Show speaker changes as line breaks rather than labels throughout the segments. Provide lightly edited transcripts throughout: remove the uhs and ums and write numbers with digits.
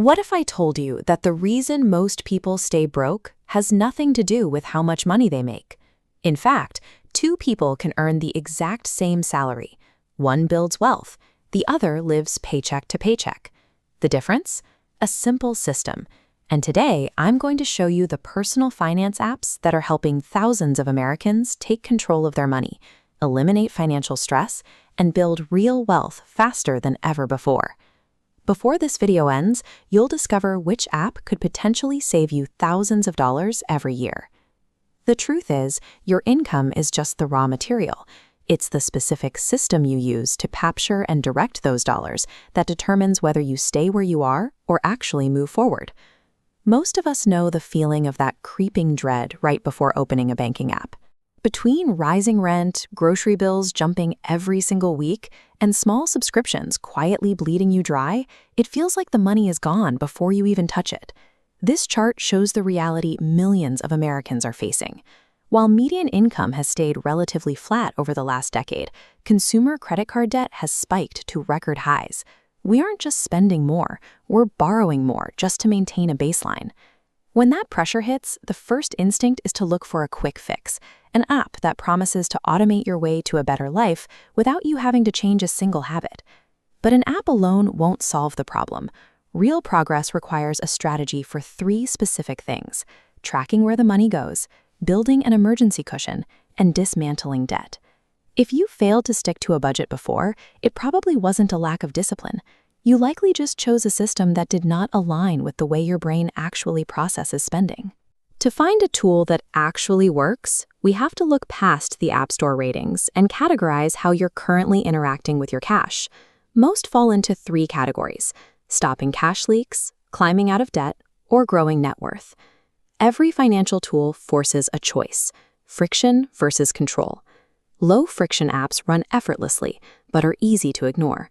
What if I told you that the reason most people stay broke has nothing to do with how much money they make? In fact, two people can earn the exact same salary. One builds wealth, the other lives paycheck to paycheck. The difference? A simple system. And today, I'm going to show you the personal finance apps that are helping thousands of Americans take control of their money, eliminate financial stress, and build real wealth faster than ever before. Before this video ends, you'll discover which app could potentially save you thousands of dollars every year. The truth is, your income is just the raw material. It's the specific system you use to capture and direct those dollars that determines whether you stay where you are or actually move forward. Most of us know the feeling of that creeping dread right before opening a banking app. Between rising rent, grocery bills jumping every single week, and small subscriptions quietly bleeding you dry, it feels like the money is gone before you even touch it. This chart shows the reality millions of Americans are facing. While median income has stayed relatively flat over the last decade, consumer credit card debt has spiked to record highs. We aren't just spending more, we're borrowing more just to maintain a baseline. When that pressure hits, the first instinct is to look for a quick fix, an app that promises to automate your way to a better life without you having to change a single habit. But an app alone won't solve the problem. Real progress requires a strategy for three specific things: tracking where the money goes, building an emergency cushion, and dismantling debt. If you failed to stick to a budget before, it probably wasn't a lack of discipline. You likely just chose a system that did not align with the way your brain actually processes spending. To find a tool that actually works, we have to look past the App Store ratings and categorize how you're currently interacting with your cash. Most fall into three categories: stopping cash leaks, climbing out of debt, or growing net worth. Every financial tool forces a choice: friction versus control. Low-friction apps run effortlessly, but are easy to ignore.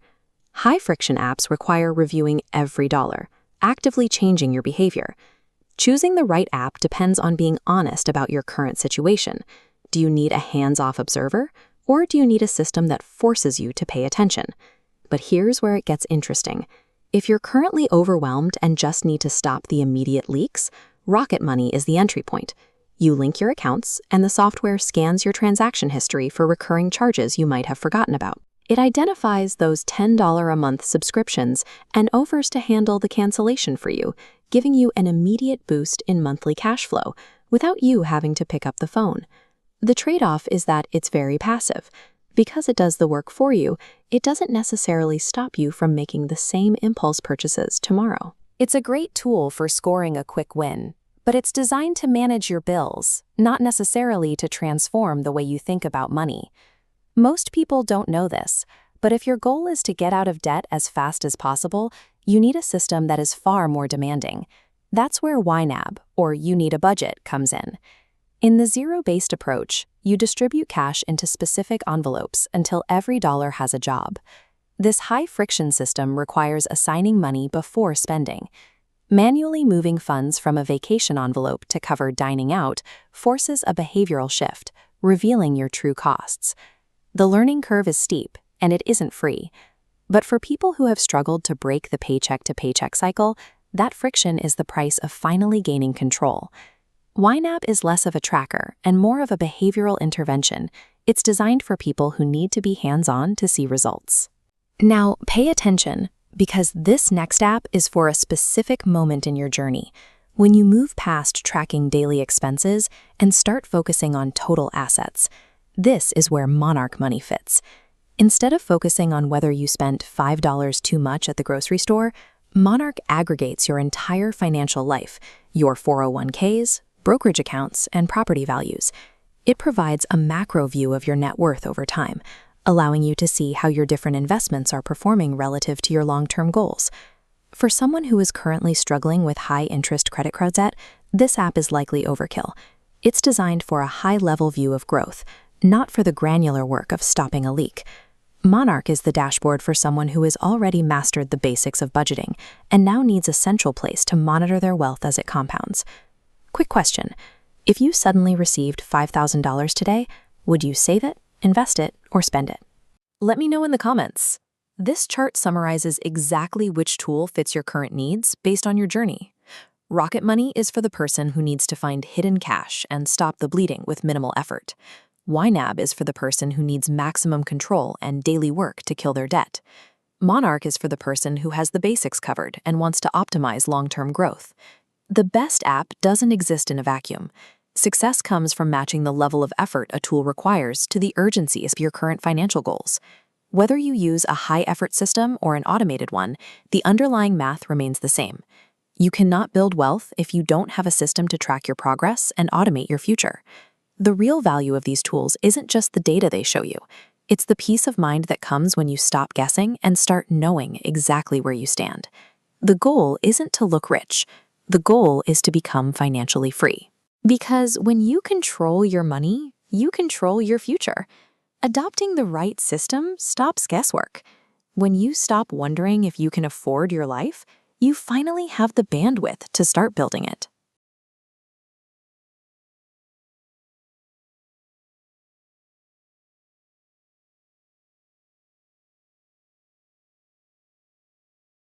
High-friction apps require reviewing every dollar, actively changing your behavior. Choosing the right app depends on being honest about your current situation. Do you need a hands-off observer, or do you need a system that forces you to pay attention? But here's where it gets interesting. If you're currently overwhelmed and just need to stop the immediate leaks, Rocket Money is the entry point. You link your accounts, and the software scans your transaction history for recurring charges you might have forgotten about. It identifies those $10 a month subscriptions and offers to handle the cancellation for you, giving you an immediate boost in monthly cash flow without you having to pick up the phone. The trade-off is that it's very passive. Because it does the work for you, it doesn't necessarily stop you from making the same impulse purchases tomorrow. It's a great tool for scoring a quick win, but it's designed to manage your bills, not necessarily to transform the way you think about money. Most people don't know this, but if your goal is to get out of debt as fast as possible, you need a system that is far more demanding. That's where YNAB, or You Need a Budget, comes in. In the zero-based approach, you distribute cash into specific envelopes until every dollar has a job. This high-friction system requires assigning money before spending. Manually moving funds from a vacation envelope to cover dining out forces a behavioral shift, revealing your true costs. The learning curve is steep, and it isn't free. But for people who have struggled to break the paycheck-to-paycheck cycle, that friction is the price of finally gaining control. YNAB is less of a tracker and more of a behavioral intervention. It's designed for people who need to be hands-on to see results. Now, pay attention, because this next app is for a specific moment in your journey, when you move past tracking daily expenses and start focusing on total assets. This is where Monarch Money fits. Instead of focusing on whether you spent $5 too much at the grocery store, Monarch aggregates your entire financial life, your 401ks, brokerage accounts, and property values. It provides a macro view of your net worth over time, allowing you to see how your different investments are performing relative to your long-term goals. For someone who is currently struggling with high-interest credit card debt, this app is likely overkill. It's designed for a high-level view of growth, not for the granular work of stopping a leak. Monarch is the dashboard for someone who has already mastered the basics of budgeting and now needs a central place to monitor their wealth as it compounds. Quick question. If you suddenly received $5,000 today, would you save it, invest it, or spend it? Let me know in the comments. This chart summarizes exactly which tool fits your current needs based on your journey. Rocket Money is for the person who needs to find hidden cash and stop the bleeding with minimal effort. YNAB is for the person who needs maximum control and daily work to kill their debt. Monarch is for the person who has the basics covered and wants to optimize long-term growth. The best app doesn't exist in a vacuum. Success comes from matching the level of effort a tool requires to the urgency of your current financial goals. Whether you use a high-effort system or an automated one, the underlying math remains the same. You cannot build wealth if you don't have a system to track your progress and automate your future. The real value of these tools isn't just the data they show you. It's the peace of mind that comes when you stop guessing and start knowing exactly where you stand. The goal isn't to look rich. The goal is to become financially free. Because when you control your money, you control your future. Adopting the right system stops guesswork. When you stop wondering if you can afford your life, you finally have the bandwidth to start building it.